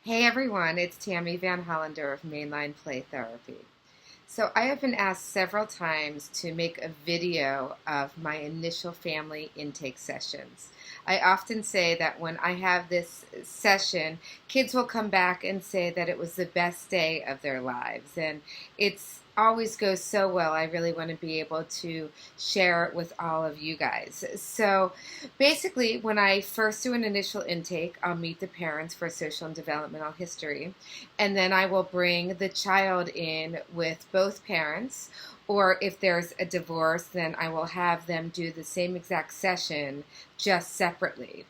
Hey everyone, it's Tammi Van Hollander of Mainline Play Therapy. So I have been asked several times to make a video of my initial family intake sessions. I often say that when I have this session, kids will come back and say that it was the best day of their lives. And it's always goes so well. I really want to be able to share it with all of you guys. So basically, when I first do an initial intake, I'll meet the parents for social and developmental history, and then I will bring the child in with both parents. Or if there's a divorce, then I will have them do the same exact session just separately.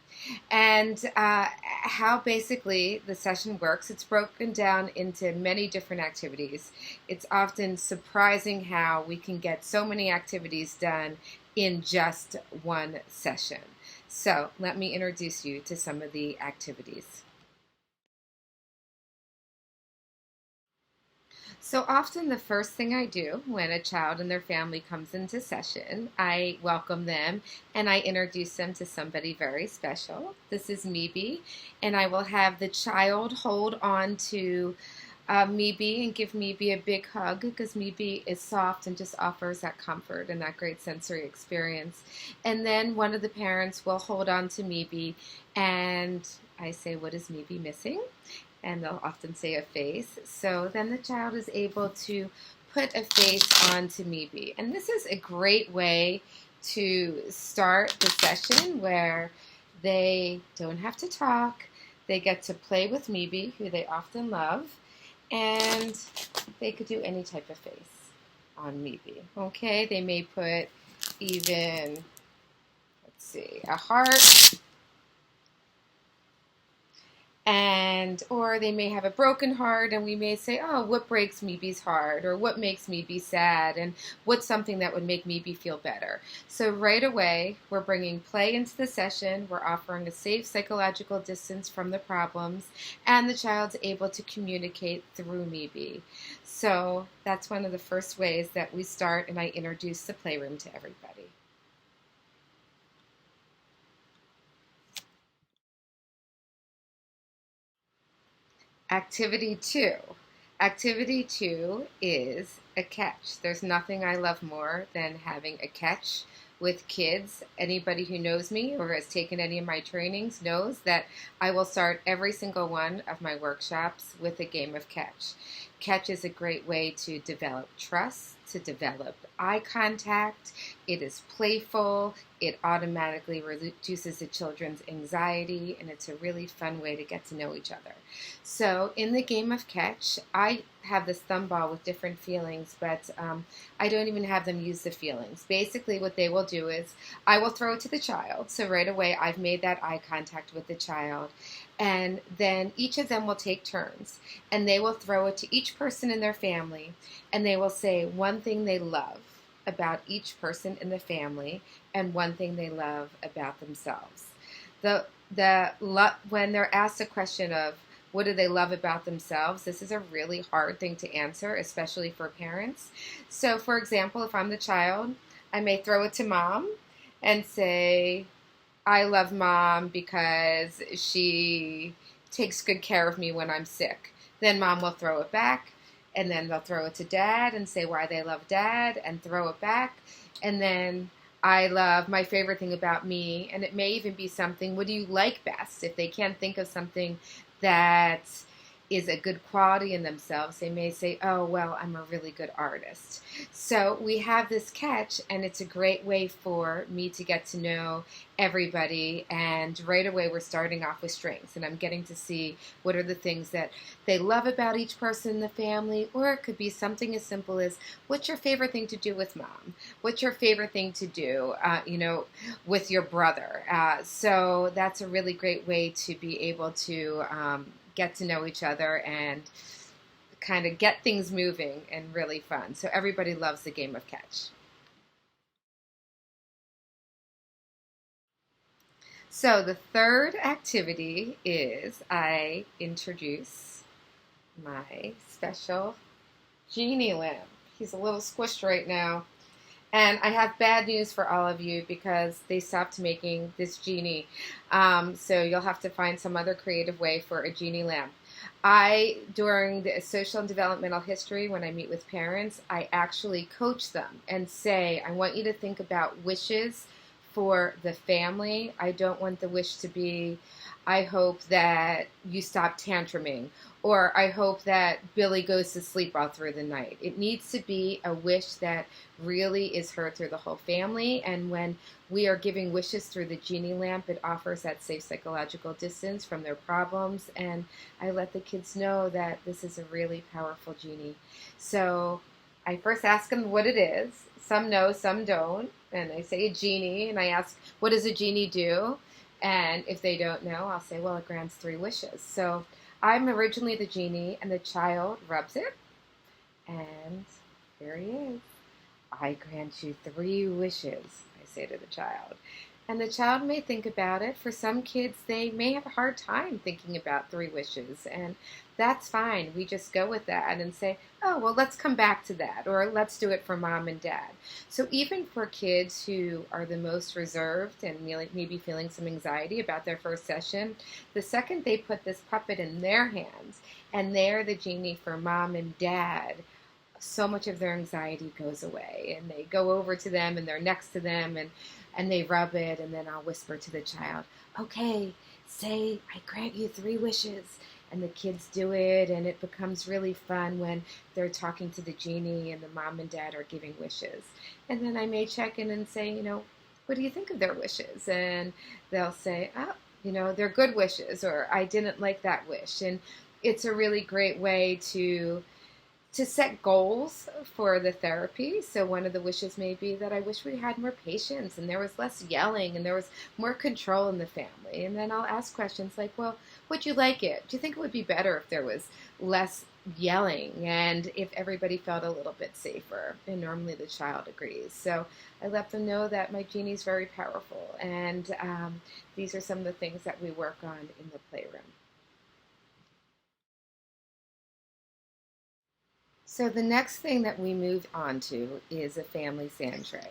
And how basically the session works, it's broken down into many different activities. It's often surprising how we can get so many activities done in just one session. So let me introduce you to some of the activities. So often the first thing I do when a child and their family comes into session, I welcome them and I introduce them to somebody very special. This is Meebe, and I will have the child hold on to Meebe and give Meebe a big hug because Meebe is soft and just offers that comfort and that great sensory experience. And then one of the parents will hold on to Meebe and I say, "What is Meebe missing?" And they'll often say a face. So then the child is able to put a face onto Meebe. And this is a great way to start the session where they don't have to talk. They get to play with Meebe, who they often love, and they could do any type of face on Meebe. Okay, they may put even, let's see, a heart, and or they may have a broken heart, and we may say, oh, what breaks Meebe's heart, or what makes Meebe sad, and what's something that would make Meebe feel better. So right away we're bringing play into the session, we're offering a safe psychological distance from the problems, and the child's able to communicate through Meebe. So that's one of the first ways that we start, and I introduce the playroom to everybody. Activity two. Activity two is a catch. There's nothing I love more than having a catch with kids. Anybody who knows me or has taken any of my trainings knows that I will start every single one of my workshops with a game of catch. Catch is a great way to develop trust, to develop eye contact. It is playful. It automatically reduces the children's anxiety, and it's a really fun way to get to know each other. So in the game of catch, I have this thumb ball with different feelings, but I don't even have them use the feelings. Basically, what they will do is I will throw it to the child. So right away, I've made that eye contact with the child. And then each of them will take turns, and they will throw it to each person in their family, and they will say one thing they love about each person in the family and one thing they love about themselves. When they're asked a question of what do they love about themselves, this is a really hard thing to answer, especially for parents. So, for example, if I'm the child, I may throw it to mom and say, I love mom because she takes good care of me when I'm sick. Then mom will throw it back, and then they'll throw it to dad and say why they love dad and throw it back. And then I love my favorite thing about me, and it may even be something, what do you like best? If they can't think of something that is a good quality in themselves, they may say, oh, well, I'm a really good artist. So we have this catch, and it's a great way for me to get to know everybody. And right away, we're starting off with strengths, and I'm getting to see what are the things that they love about each person in the family. Or it could be something as simple as, what's your favorite thing to do with mom? What's your favorite thing to do, with your brother? So that's a really great way to be able to get to know each other and kind of get things moving and really fun. So everybody loves the game of catch. So the third activity is I introduce my special genie lamp. He's a little squished right now. And I have bad news for all of you because they stopped making this genie. So you'll have to find some other creative way for a genie lamp. During the social and developmental history, when I meet with parents, I actually coach them and say, I want you to think about wishes for the family. I don't want the wish to be, I hope that you stop tantruming, or I hope that Billy goes to sleep all through the night. It needs to be a wish that really is heard through the whole family. And when we are giving wishes through the genie lamp, it offers that safe psychological distance from their problems. And I let the kids know that this is a really powerful genie. So I first ask them what it is. Some know, some don't. And I say a genie, and I ask, what does a genie do? And if they don't know, I'll say, well, it grants 3 wishes. So I'm originally the genie, and the child rubs it, and there he is. I grant you 3 wishes, I say to the child. And the child may think about it. For some kids, they may have a hard time thinking about 3 wishes, and that's fine. We just go with that and say, oh, well, let's come back to that, or let's do it for mom and dad. So even for kids who are the most reserved and maybe feeling some anxiety about their first session, the second they put this puppet in their hands and they're the genie for mom and dad, so much of their anxiety goes away, and they go over to them and they're next to them, and they rub it, and then I'll whisper to the child, okay, say, I grant you 3 wishes. And the kids do it, and it becomes really fun when they're talking to the genie and the mom and dad are giving wishes. And then I may check in and say, what do you think of their wishes? And they'll say, oh, they're good wishes, or I didn't like that wish. And it's a really great way to set goals for the therapy. So one of the wishes may be that I wish we had more patience and there was less yelling and there was more control in the family. And then I'll ask questions like, well, would you like it? Do you think it would be better if there was less yelling and if everybody felt a little bit safer? And normally the child agrees. So I let them know that my genie's very powerful, and these are some of the things that we work on in the playroom. So the next thing that we move on to is a family sand tray.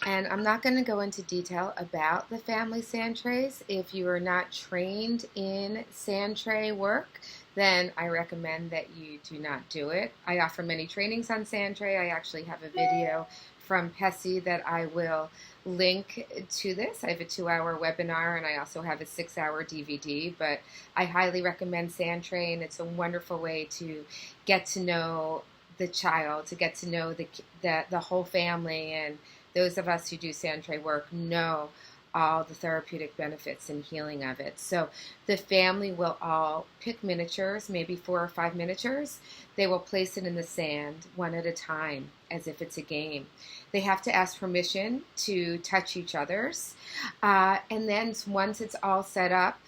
And I'm not going to go into detail about the family sand trays. If you are not trained in sand tray work, then I recommend that you do not do it. I offer many trainings on sand tray. I actually have a video from Pessy that I will link to this. I have a 2-hour webinar, and I also have a 6-hour DVD, but I highly recommend sand tray, and it's a wonderful way to get to know the child, to get to know the whole family. And those of us who do sand tray work know all the therapeutic benefits and healing of it. So the family will all pick miniatures, maybe 4 or 5 miniatures. They will place it in the sand one at a time as if it's a game. They have to ask permission to touch each other's. And then once it's all set up,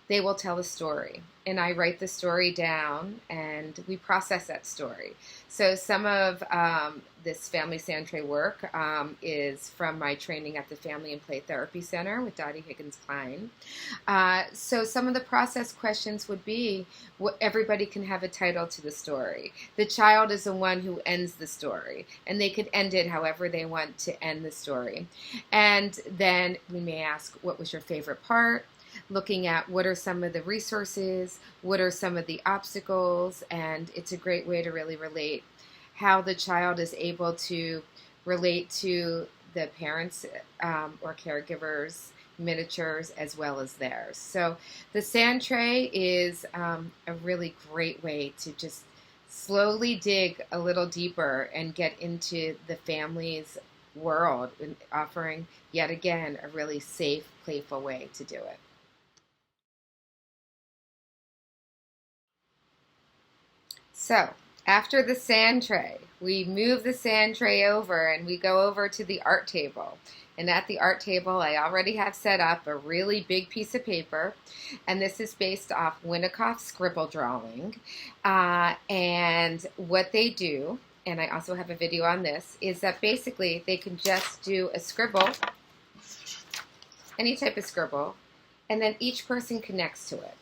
they will tell a story. And I write the story down, and we process that story. So some of this family sand tray work is from my training at the Family and Play Therapy Center with Dottie Higgins-Klein. So some of the process questions would be, everybody can have a title to the story. The child is the one who ends the story, and they could end it however they want to end the story. And then we may ask, what was your favorite part? Looking at what are some of the resources, what are some of the obstacles, and it's a great way to really relate how the child is able to relate to the parents or caregivers' miniatures as well as theirs. So the sand tray is a really great way to just slowly dig a little deeper and get into the family's world, and offering yet again a really safe, playful way to do it. So after the sand tray, we move the sand tray over and we go over to the art table. And at the art table, I already have set up a really big piece of paper. And this is based off Winnicott scribble drawing. And what they do, and I also have a video on this, is that basically they can just do a scribble, any type of scribble, and then each person connects to it.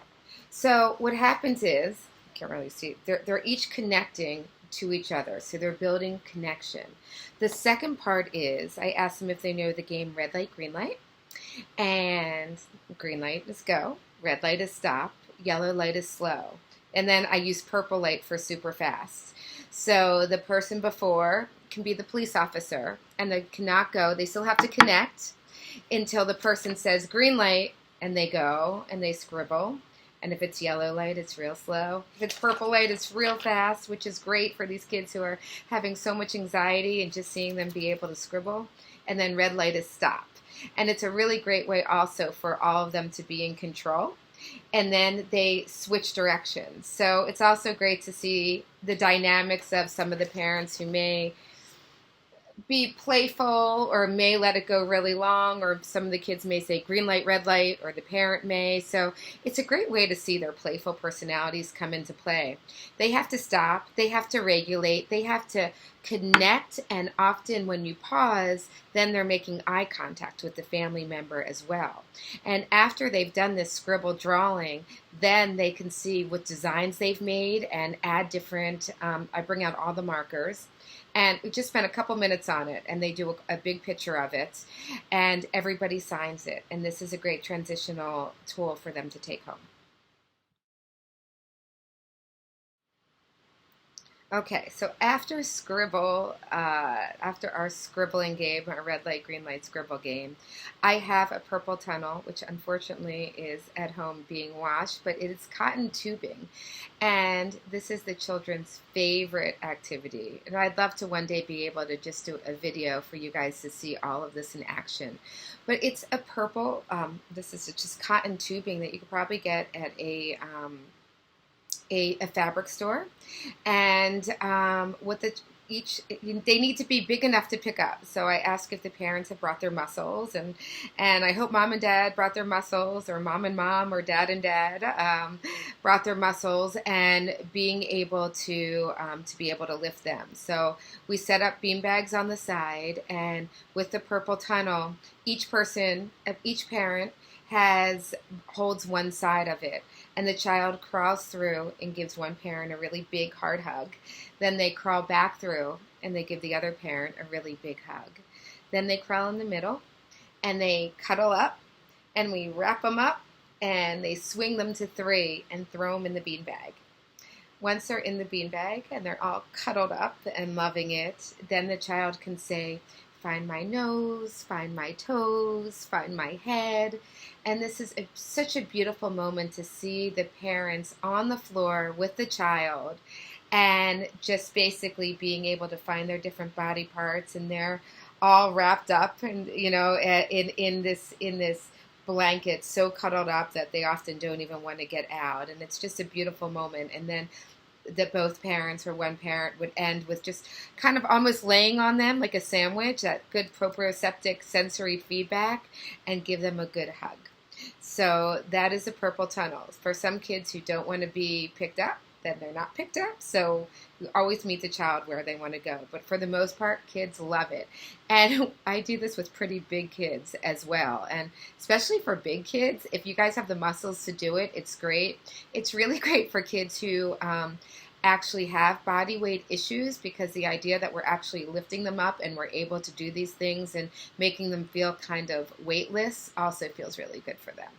So what happens is, can't really see, they're each connecting to each other, so they're building connection. The second part is I ask them if they know the game red light, green light, and green light is go, red light is stop, yellow light is slow. And then I use purple light for super fast. So the person before can be the police officer, and they cannot go. They still have to connect until the person says green light, and they go and they scribble. And if it's yellow light, it's real slow. If it's purple light, it's real fast, which is great for these kids who are having so much anxiety and just seeing them be able to scribble. And then red light is stop. And it's a really great way also for all of them to be in control. And then they switch directions. So it's also great to see the dynamics of some of the parents who may be playful or may let it go really long, or some of the kids may say green light, red light, or the parent may. So it's a great way to see their playful personalities come into play. They have to stop, they have to regulate, they have to connect, and often when you pause, then they're making eye contact with the family member as well. And after they've done this scribble drawing, then they can see what designs they've made and add different, I bring out all the markers. And we just spent a couple minutes on it, and they do a big picture of it, and everybody signs it. And this is a great transitional tool for them to take home. Okay, so after our scribbling game, our red light, green light scribble game, I have a purple tunnel, which unfortunately is at home being washed, but it is cotton tubing. And this is the children's favorite activity. And I'd love to one day be able to just do a video for you guys to see all of this in action. But it's a purple, this is just cotton tubing that you could probably get at a fabric store, and what they need to be big enough to pick up. So I ask if the parents have brought their muscles, and I hope mom and dad brought their muscles, or mom and mom, or dad and dad brought their muscles, and being able to be able to lift them. So we set up bean bags on the side, and with the purple tunnel, each parent holds one side of it, and the child crawls through and gives one parent a really big hard hug. Then they crawl back through and they give the other parent a really big hug. Then they crawl in the middle and they cuddle up, and we wrap them up and they swing them to three and throw them in the beanbag. Once they're in the beanbag and they're all cuddled up and loving it, then the child can say, find my nose, find my toes, find my head. And this is such a beautiful moment to see the parents on the floor with the child, and just basically being able to find their different body parts, and they're all wrapped up, and in this blanket, so cuddled up that they often don't even want to get out. And it's just a beautiful moment. And then that both parents or one parent would end with just kind of almost laying on them like a sandwich, that good proprioceptive sensory feedback, and give them a good hug. So that is a purple tunnel. For some kids who don't want to be picked up, then they're not picked up. So we always meet the child where they want to go. But for the most part, kids love it. And I do this with pretty big kids as well. And especially for big kids, if you guys have the muscles to do it, it's great. It's really great for kids who actually have body weight issues, because the idea that we're actually lifting them up and we're able to do these things and making them feel kind of weightless also feels really good for them.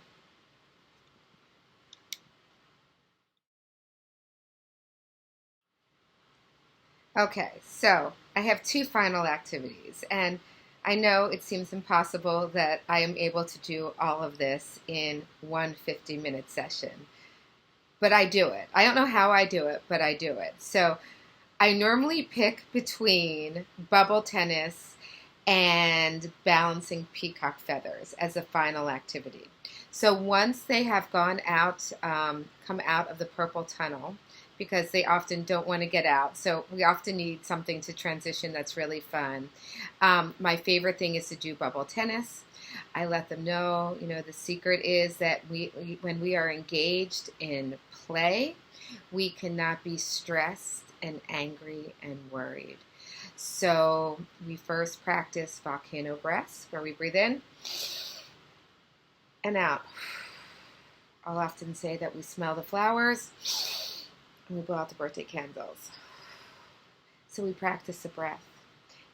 Okay, so I have two final activities, and I know it seems impossible that I am able to do all of this in one 50-minute session, but I do it. I don't know how I do it, but I do it. So I normally pick between bubble tennis and balancing peacock feathers as a final activity. So once they have gone out, come out of the purple tunnel, because they often don't want to get out. So we often need something to transition that's really fun. My favorite thing is to do bubble tennis. I let them know, the secret is that when we are engaged in play, we cannot be stressed and angry and worried. So we first practice volcano breaths, where we breathe in and out. I'll often say that we smell the flowers and we blow out the birthday candles. So we practice the breath.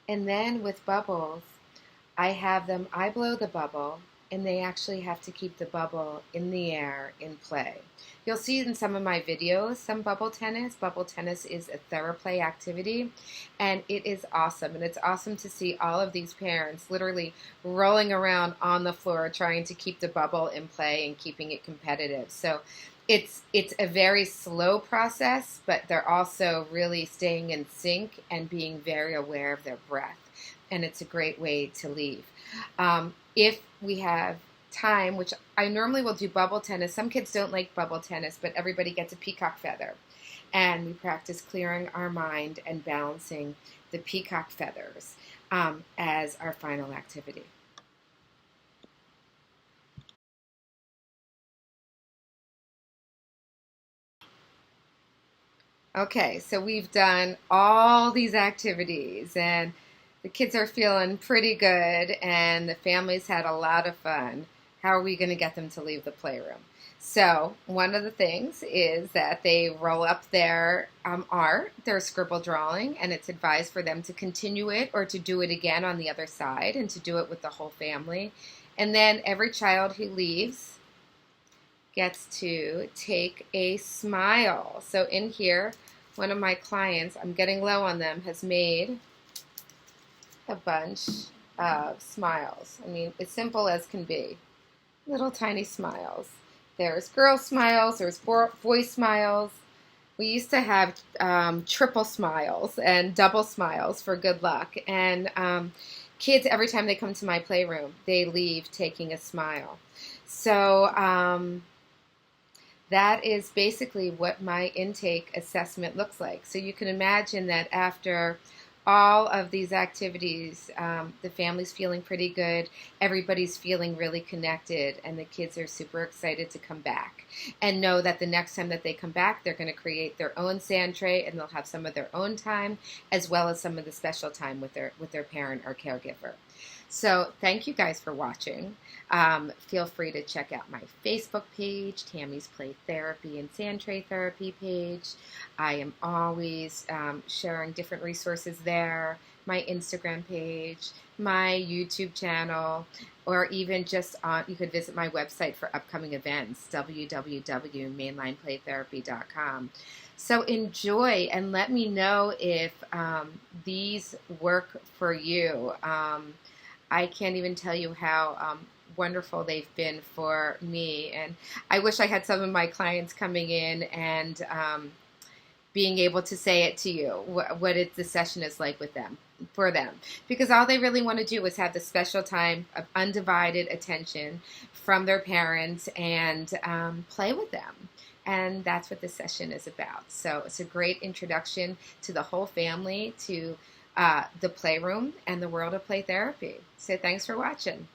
And then with bubbles, I blow the bubble, and they actually have to keep the bubble in the air in play. You'll see in some of my videos some bubble tennis. Bubble tennis is a theraplay activity, and it is awesome. And it's awesome to see all of these parents literally rolling around on the floor trying to keep the bubble in play and keeping it competitive. So it's a very slow process, but they're also really staying in sync and being very aware of their breath. And it's a great way to leave. If we have time, which I normally will do bubble tennis. Some kids don't like bubble tennis, but everybody gets a peacock feather. And we practice clearing our mind and balancing the peacock feathers as our final activity. Okay, so we've done all these activities and the kids are feeling pretty good and the family's had a lot of fun. How are we going to get them to leave the playroom? So one of the things is that they roll up their art, their scribble drawing, and it's advised for them to continue it or to do it again on the other side and to do it with the whole family. And then every child who leaves gets to take a smile. So in here, one of my clients, I'm getting low on them, has made a bunch of smiles. I mean, as simple as can be. Little tiny smiles. There's girl smiles, there's boy smiles. We used to have triple smiles and double smiles for good luck. And kids, every time they come to my playroom, they leave taking a smile. So that is basically what my intake assessment looks like. So you can imagine that after all of these activities, the family's feeling pretty good, everybody's feeling really connected, and the kids are super excited to come back and know that the next time that they come back, they're going to create their own sand tray and they'll have some of their own time as well as some of the special time with their parent or caregiver. So thank you guys for watching. Feel free to check out my Facebook page, Tammy's Play Therapy and Sand Tray Therapy page. I am always sharing different resources there, my Instagram page, my YouTube channel, or even just you could visit my website for upcoming events, www.mainlineplaytherapy.com. So enjoy and let me know if these work for you. I can't even tell you how wonderful they've been for me. And I wish I had some of my clients coming in and being able to say it to you, what the session is like with them, for them. Because all they really want to do is have the special time of undivided attention from their parents and play with them. And that's what this session is about. So it's a great introduction to the whole family, to the playroom and the world of play therapy. So thanks for watching.